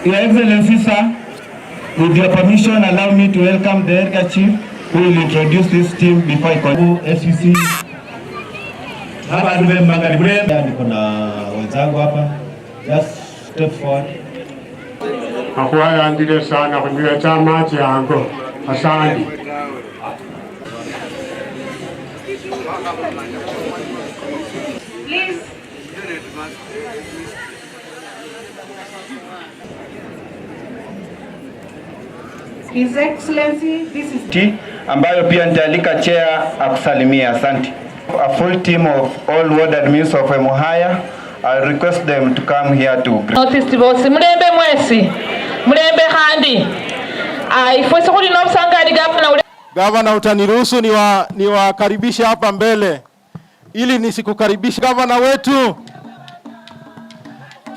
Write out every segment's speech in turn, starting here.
Your Excellency, sir, with your permission, allow me to welcome the area chief who will introduce this team before I call SEC. Hapa niko na wenzangu hapa. Just step forward. Hakuwa andile sana kunywa chama changu. Asante. Please. His Excellency, this is ambayo pia nitaalika chair akusalimia. Asante. A full team of all ward admins of Emuhaya, I request them to come here to notice bosi mlembe mwesi mlembe handi ifose kuli no sangari gavana. Gavana, utaniruhusu niwakaribisha hapa mbele ili nisikukaribisha gavana wetu.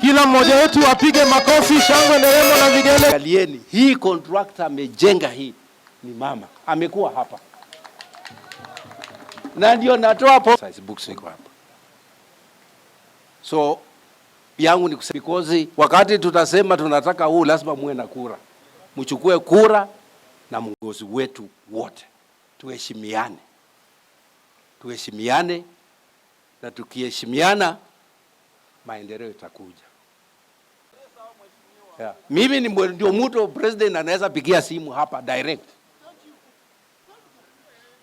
Kila mmoja wetu apige makofi, shangwe, nderemo na vigele. Angalieni, hii contractor amejenga hii ni mama. Amekuwa hapa. Na ndio natoa hapo. Size books iko hapa. So yangu ni kusema because wakati tutasema tunataka huu lazima muwe na kura. Mchukue kura na mwongozi wetu wote. Tuheshimiane. Tuheshimiane na tukiheshimiana maendeleo itakuja. Yeah. Mimi ni ndio mtu president anaweza pigia simu hapa direct.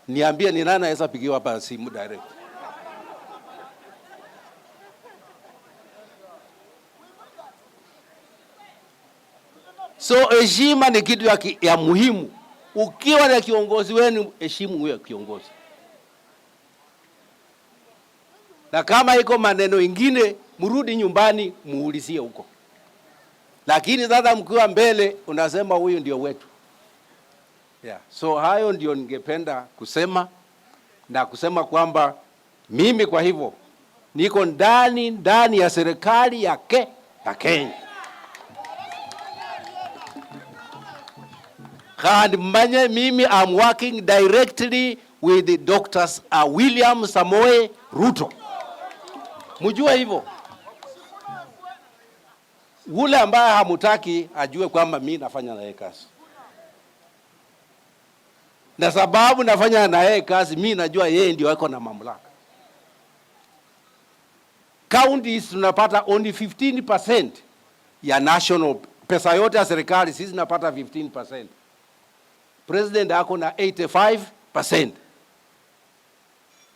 Niambie ni nani anaweza pigia hapa simu direct. So heshima ni kitu ya muhimu. Ukiwa na kiongozi wenu, heshimu huyo kiongozi. Na kama iko maneno mengine, mrudi nyumbani muulizie huko. Lakini sasa mkiwa mbele unasema huyu ndio wetu. Yeah. So hayo ndio ningependa kusema na kusema kwamba mimi kwa hivyo niko ndani ya serikali ya Kenya. And mimi I'm working directly with the doctors William Samoei Ruto. Mjue hivyo. Ule ambaye hamutaki ajue kwamba mimi nafanya na yeye kazi. Na sababu nafanya na yeye kazi, mimi najua yeye ndio yuko na mamlaka. Counties tunapata only 15% ya national pesa yote ya serikali, sisi tunapata 15%. President ako na 85%.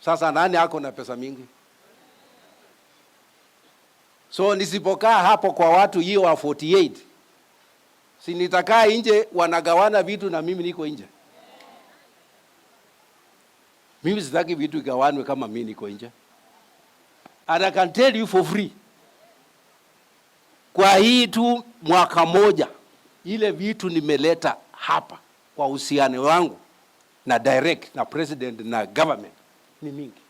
Sasa nani ako na pesa mingi? So nisipokaa hapo kwa watu hiyo wa 48. Si nitakaa nje wanagawana vitu na mimi niko nje. Mimi sitaki vitu igawanwe kama mimi niko nje. And I can tell you for free. Kwa hii tu mwaka moja ile vitu nimeleta hapa kwa uhusiano wangu na direct na president na government ni mingi.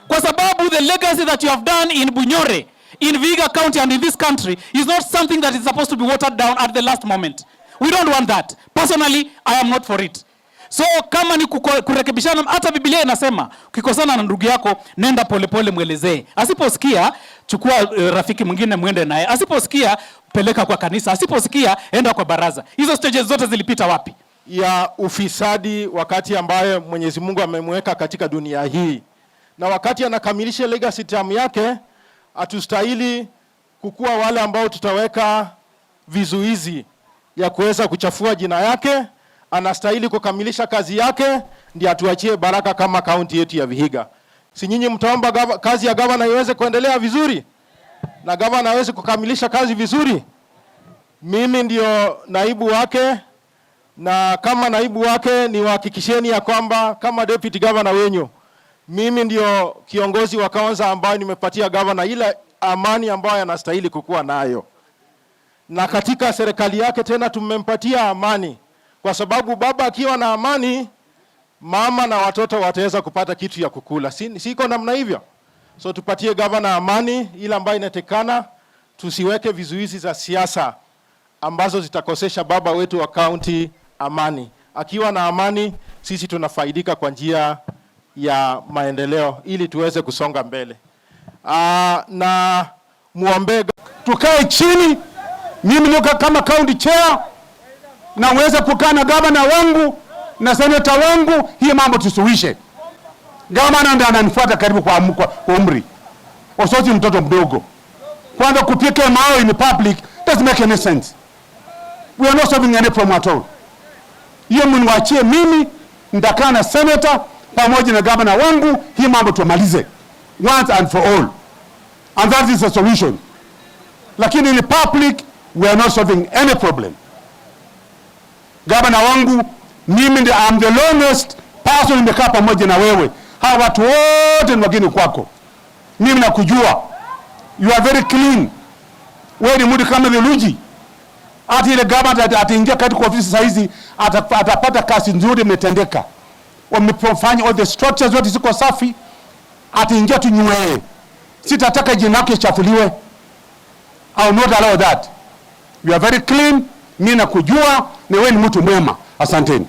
Kwa sababu the legacy that you have done in Bunyore, in Vihiga County and in this country is not something that is supposed to be watered down at the last moment. We don't want that. Personally, I am not for it. So kama ni kurekebishana, hata Biblia inasema ukikosana na ndugu yako nenda polepole mwelezee. Asiposikia chukua rafiki mwingine muende naye. Asiposikia peleka kwa kanisa. Asiposikia enda kwa baraza. Hizo stages zote zilipita wapi? Ya ufisadi wakati ambaye Mwenyezi Mungu amemweka katika dunia hii. Na wakati anakamilisha legacy term yake, atustahili kukua wale ambao tutaweka vizuizi ya kuweza kuchafua jina yake. Anastahili kukamilisha kazi yake ndiye atuachie baraka kama kaunti yetu ya Vihiga. Si nyinyi mtaomba kazi ya gavana iweze kuendelea vizuri? Na gavana aweze kukamilisha kazi vizuri? Mimi ndio naibu wake, na kama naibu wake niwahakikisheni ya kwamba kama deputy governor wenyu, mimi ndio kiongozi wa kwanza ambaye nimepatia gavana ile amani ambayo anastahili kukua nayo. Na katika serikali yake tena tumempatia amani. Kwa sababu baba akiwa na amani, mama na watoto wataweza kupata kitu ya kukula. Siko namna hivyo. So tupatie gavana amani ile ambayo inatekana, tusiweke vizuizi za siasa ambazo zitakosesha baba wetu wa county amani. Akiwa na amani, sisi tunafaidika kwa njia ya maendeleo ili tuweze kusonga mbele. Na muombe tukae chini Mimi niko kama county chair na uweza kukaa na gavana wangu na seneta wangu, hii mambo tusuhishe. Gavana ndiye ananifuata karibu kwa umri. Osotsi mtoto mdogo. Kwanza kupika mawe in public doesn't make any sense. We are not solving any problem at all. Hiyo mniwachie mimi, nitakaa na senator pamoja na gavana wangu, hii mambo tumalize once and for all. And that is the solution. Lakini in public we are not solving any problem. Gavana wangu, mimi ndiye I'm the longest person nimekaa pamoja na wewe. Hawa watu wote ni wageni kwako. Mimi nakujua. You are very clean. Wewe ni mtu kama theluji. Hata ile gavana ataingia katika ofisi saa hizi atapata kazi nzuri imetendeka. Wamefanya all the structures zote ziko safi. Ataingia tu nywee. Sitataka jina lake chafuliwe. I will not allow that. You are very clean. Mimi nakujua na wewe ni mtu mwema. Asanteni.